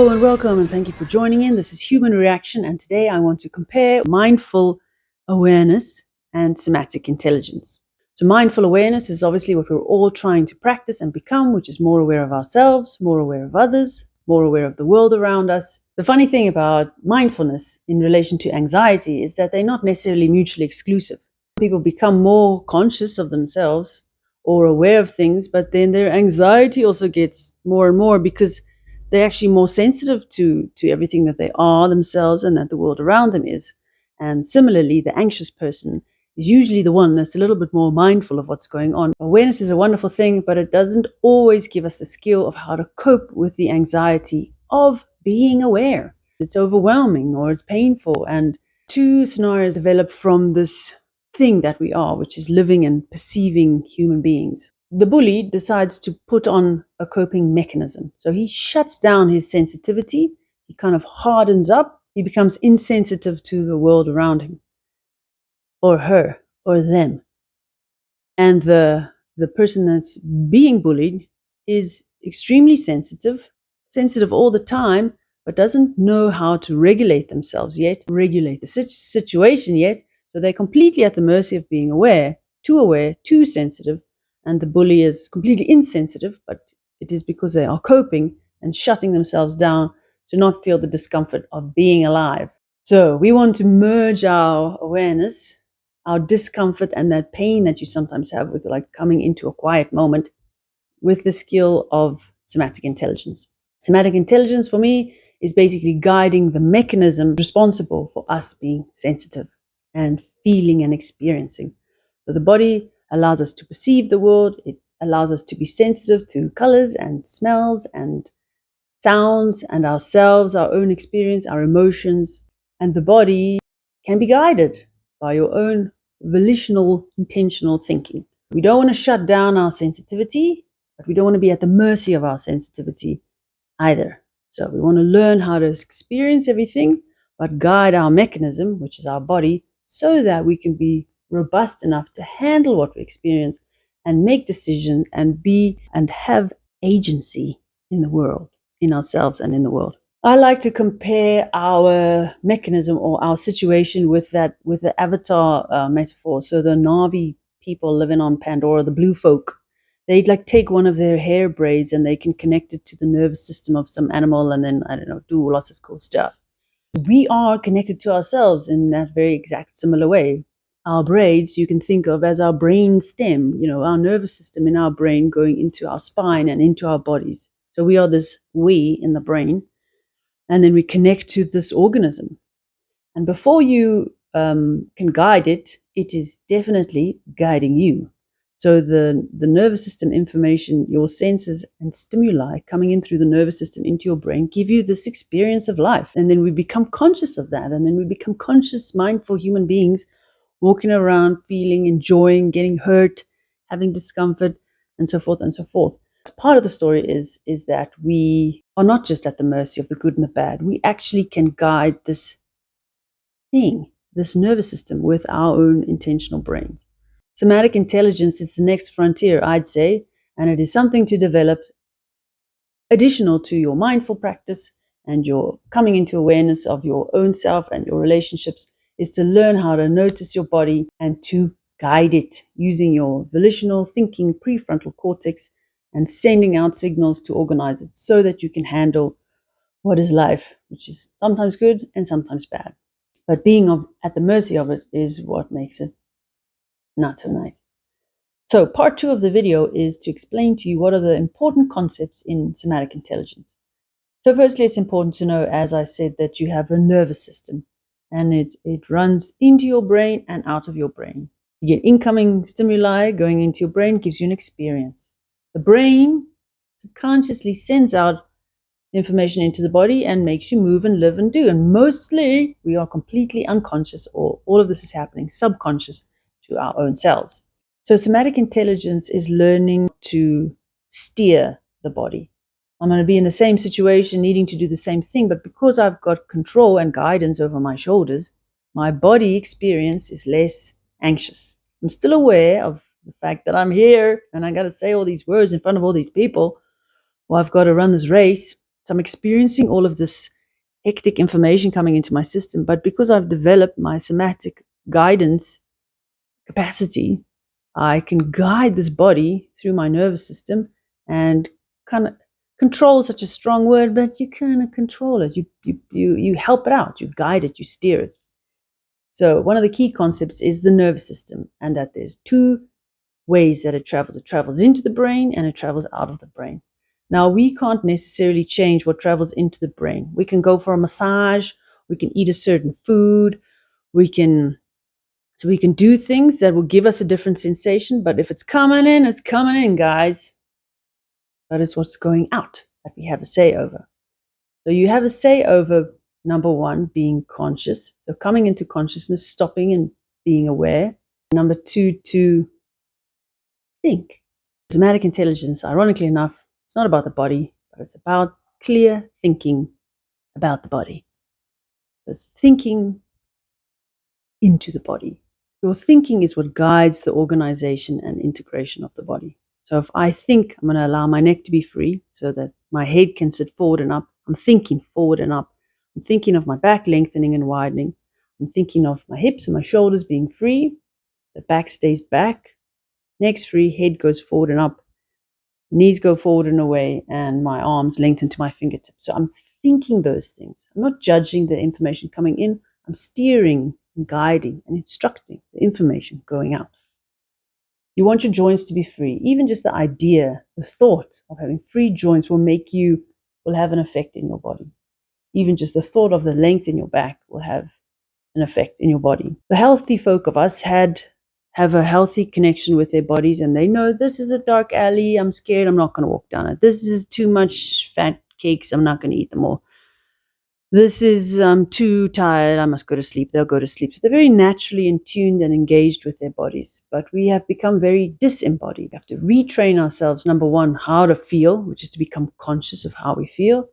Hello and welcome, and thank you for joining in. This is Human Reaction, and today I want to compare mindful awareness and somatic intelligence. So mindful awareness is obviously what we're all trying to practice and become, which is more aware of ourselves, more aware of others, more aware of the world around us. The funny thing about mindfulness in relation to anxiety is that they're not necessarily mutually exclusive. People become more conscious of themselves or aware of things, but then their anxiety also gets more and more because they're actually more sensitive to everything that they are themselves and that the world around them is. And similarly, the anxious person is usually the one that's a little bit more mindful of what's going on. Awareness is a wonderful thing, but it doesn't always give us the skill of how to cope with the anxiety of being aware. It's overwhelming or it's painful, and two scenarios develop from this thing that we are, which is living and perceiving human beings. The bully decides to put on a coping mechanism. So he shuts down his sensitivity, he kind of hardens up, he becomes insensitive to the world around him, or her, or them. And the person that's being bullied is extremely sensitive all the time, but doesn't know how to regulate themselves yet, regulate the situation yet. So they're completely at the mercy of being aware, too sensitive, and the bully is completely insensitive, but it is because they are coping and shutting themselves down to not feel the discomfort of being alive. So we want to merge our awareness, our discomfort, and that pain that you sometimes have with like coming into a quiet moment with the skill of somatic intelligence. Somatic intelligence for me is basically guiding the mechanism responsible for us being sensitive and feeling and experiencing. So the body allows us to perceive the world. It allows us to be sensitive to colors and smells and sounds and ourselves, our own experience, our emotions. And the body can be guided by your own volitional, intentional thinking. We don't want to shut down our sensitivity, but we don't want to be at the mercy of our sensitivity either. So we want to learn how to experience everything, but guide our mechanism, which is our body, so that we can be robust enough to handle what we experience and make decisions and be and have agency in the world, in ourselves and in the world. I like to compare our mechanism or our situation with the avatar metaphor. So the Na'vi people living on Pandora, the blue folk, they'd like take one of their hair braids and they can connect it to the nervous system of some animal and then, I don't know, do lots of cool stuff. We are connected to ourselves in that very exact similar way. Our braids you can think of as our brain stem, our nervous system in our brain going into our spine and into our bodies. So we are this we in the brain, and then we connect to this organism. And before you can guide it, it is definitely guiding you. So the nervous system information, your senses and stimuli coming in through the nervous system into your brain give you this experience of life. And then we become conscious of that. And then we become conscious, mindful human beings walking around, feeling, enjoying, getting hurt, having discomfort, and so forth and so forth. Part of the story is that we are not just at the mercy of the good and the bad. We actually can guide this thing, this nervous system, with our own intentional brains. Somatic intelligence is the next frontier, I'd say, and it is something to develop additional to your mindful practice and your coming into awareness of your own self and your relationships, is to learn how to notice your body and to guide it using your volitional thinking prefrontal cortex and sending out signals to organize it so that you can handle what is life, which is sometimes good and sometimes bad. But being at the mercy of it is what makes it not so nice. So part 2 of the video is to explain to you what are the important concepts in somatic intelligence. So firstly, it's important to know, as I said, that you have a nervous system and it runs into your brain and out of your brain. You get incoming stimuli going into your brain, gives you an experience. The brain subconsciously sends out information into the body and makes you move and live and do. And mostly we are completely unconscious, or all of this is happening subconscious to our own selves. So somatic intelligence is learning to steer the body. I'm going to be in the same situation, needing to do the same thing, but because I've got control and guidance over my shoulders, my body experience is less anxious. I'm still aware of the fact that I'm here and I got to say all these words in front of all these people, or I've got to run this race, So I'm experiencing all of this hectic information coming into my system, but because I've developed my somatic guidance capacity, I can guide this body through my nervous system and kind of control, such a strong word, but you kind of control it. You help it out, you guide it, you steer it. So one of the key concepts is the nervous system, and that there's two ways that it travels. It travels into the brain and it travels out of the brain. Now, we can't necessarily change what travels into the brain. We can go for a massage, we can eat a certain food, we can do things that will give us a different sensation, but if it's coming in, it's coming in, guys. That is what's going out that we have a say over. So you have a say over, number one, being conscious. So coming into consciousness, stopping and being aware. Number two, to think. Somatic intelligence, ironically enough, it's not about the body, but it's about clear thinking about the body. It's thinking into the body. Your thinking is what guides the organization and integration of the body. So if I think I'm going to allow my neck to be free so that my head can sit forward and up, I'm thinking forward and up. I'm thinking of my back lengthening and widening. I'm thinking of my hips and my shoulders being free. The back stays back. Neck's free, head goes forward and up. Knees go forward and away, and my arms lengthen to my fingertips. So I'm thinking those things. I'm not judging the information coming in. I'm steering and guiding and instructing the information going out. You want your joints to be free. Even just the idea, the thought of having free joints will have an effect in your body. Even just the thought of the length in your back will have an effect in your body. The healthy folk of us have a healthy connection with their bodies, and they know this is a dark alley, I'm scared, I'm not going to walk down it. This is too much fat cakes, I'm not going to eat them all. This is, I'm too tired, I must go to sleep. They'll go to sleep. So they're very naturally in tune and engaged with their bodies. But we have become very disembodied. We have to retrain ourselves, number one, how to feel, which is to become conscious of how we feel.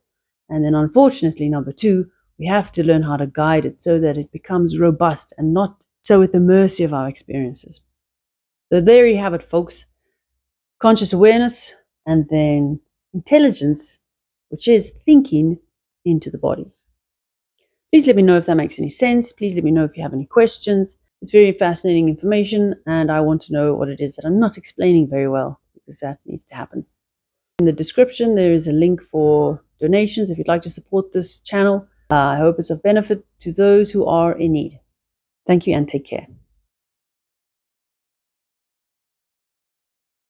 And then unfortunately, number two, we have to learn how to guide it so that it becomes robust and not so at the mercy of our experiences. So there you have it, folks. Conscious awareness and then intelligence, which is thinking into the body. Please let me know if that makes any sense. Please let me know if you have any questions. It's very fascinating information, and I want to know what it is that I'm not explaining very well, because that needs to happen. In the description, there is a link for donations if you'd like to support this channel. I hope it's of benefit to those who are in need. Thank you and take care.